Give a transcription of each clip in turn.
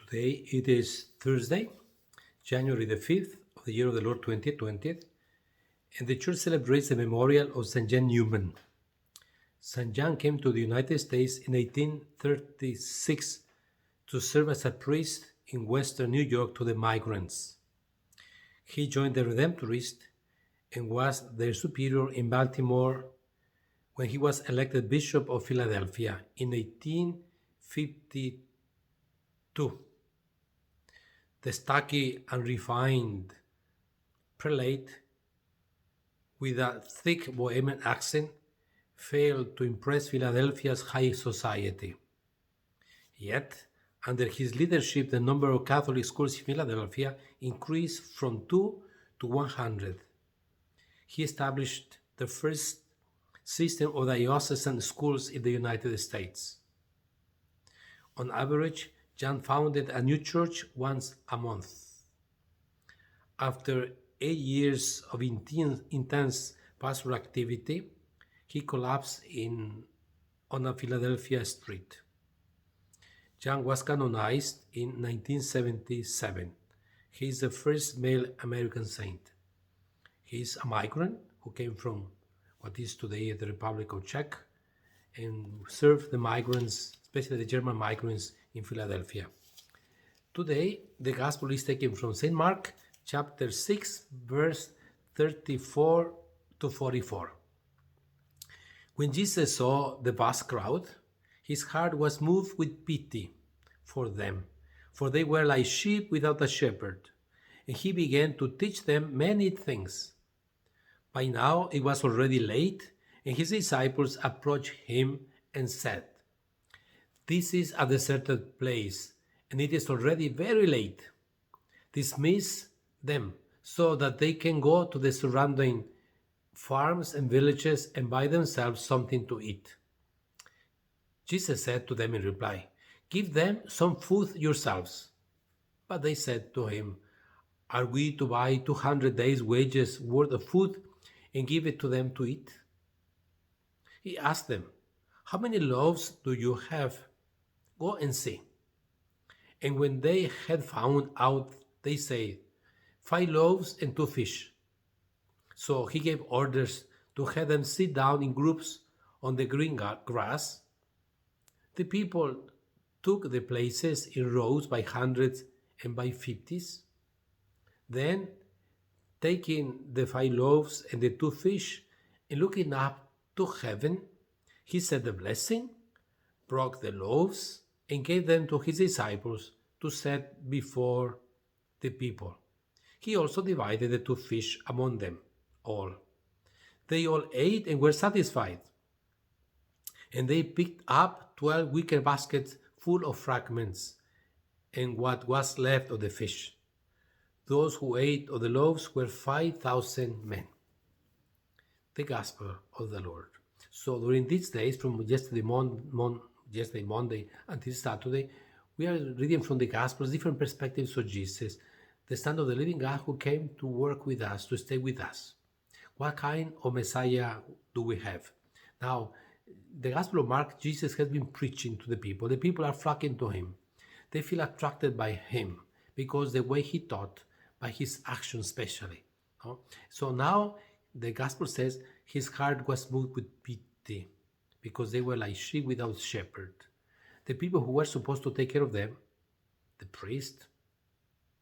Today it is Thursday, January the 5th of the year of the Lord 2020, and the church celebrates the memorial of St. John Neumann. St. John came to the United States in 1836 to serve as a priest in western New York to the migrants. He joined the Redemptorists and was their superior in Baltimore when he was elected Bishop of Philadelphia in 1852. The stocky and refined prelate with a thick Bohemian accent failed to impress Philadelphia's high society. Yet, under his leadership, the number of Catholic schools in Philadelphia increased from 2 to 100. He established the first system of diocesan schools in the United States. On average, John founded a new church once a month. After 8 years of intense pastoral activity, he collapsed on a Philadelphia street. John was canonized in 1977. He is the first male American saint. He is a migrant who came from what is today the Republic of Czech and served the migrants, especially the German migrants in Philadelphia. Today, the Gospel is taken from St. Mark, chapter 6, verse 34 to 44. When Jesus saw the vast crowd, his heart was moved with pity for them, for they were like sheep without a shepherd, and he began to teach them many things. By now it was already late, and his disciples approached him and said, "This is a deserted place, and it is already very late. Dismiss them so that they can go to the surrounding farms and villages and buy themselves something to eat." Jesus said to them in reply, "Give them some food yourselves." But they said to him, "Are we to buy 200 days' wages worth of food and give it to them to eat?" He asked them, "How many loaves do you have? Go and see." And when they had found out, they said, 5 loaves and 2 fish. So he gave orders to have them sit down in groups on the green grass. The people took the places in rows by hundreds and by 50s. Then, taking the 5 loaves and the 2 fish, and looking up to heaven, he said the blessing, broke the loaves, and gave them to his disciples to set before the people. He also divided the 2 fish among them all. They all ate and were satisfied. And they picked up 12 wicker baskets full of fragments and what was left of the fish. Those who ate of the loaves were 5,000 men. The Gospel of the Lord. So during these days, from yesterday Monday until Saturday, we are reading from the Gospels different perspectives of Jesus, the Son of the living God who came to work with us, to stay with us. What kind of Messiah do we have? Now, the Gospel of Mark, Jesus has been preaching to the people. The people are flocking to him. They feel attracted by him because the way he taught, by his actions especially. So now the Gospel says his heart was moved with pity because they were like sheep without shepherd. The people who were supposed to take care of them, the priest,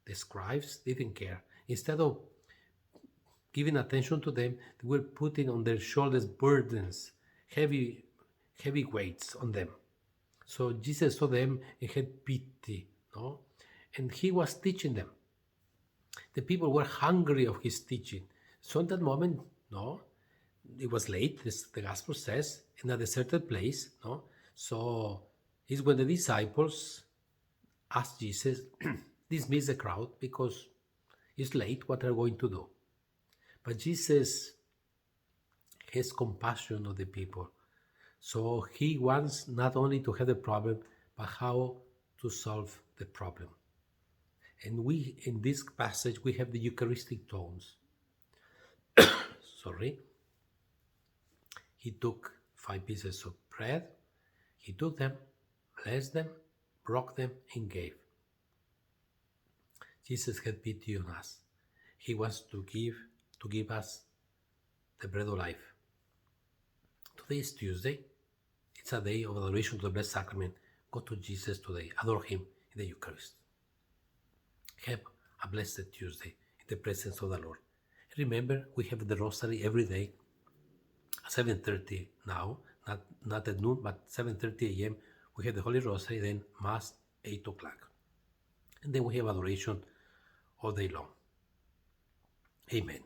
the scribes, didn't care. Instead of giving attention to them, they were putting on their shoulders burdens, heavy weights on them. So Jesus saw them and had pity, and he was teaching them. The people were hungry of his teaching. So in that moment, it was late, the Gospel says, in a deserted place. So it's when the disciples asked Jesus, dismiss the crowd because it's late, what are we going to do? But Jesus has compassion of the people. So he wants not only to have the problem, but how to solve the problem. And in this passage, we have the Eucharistic tones. He took 5 pieces of bread, he took them, blessed them, broke them, and gave. Jesus had pity on us. He wants to give us the bread of life. Today is Tuesday. It's a day of adoration to the Blessed Sacrament. Go to Jesus today. Adore Him in the Eucharist. Have a blessed Tuesday in the presence of the Lord. Remember, we have the Rosary every day at 7:30 now, not at noon, but 7:30 a.m. We have the Holy Rosary, then Mass 8 o'clock. And then we have adoration all day long. Amen.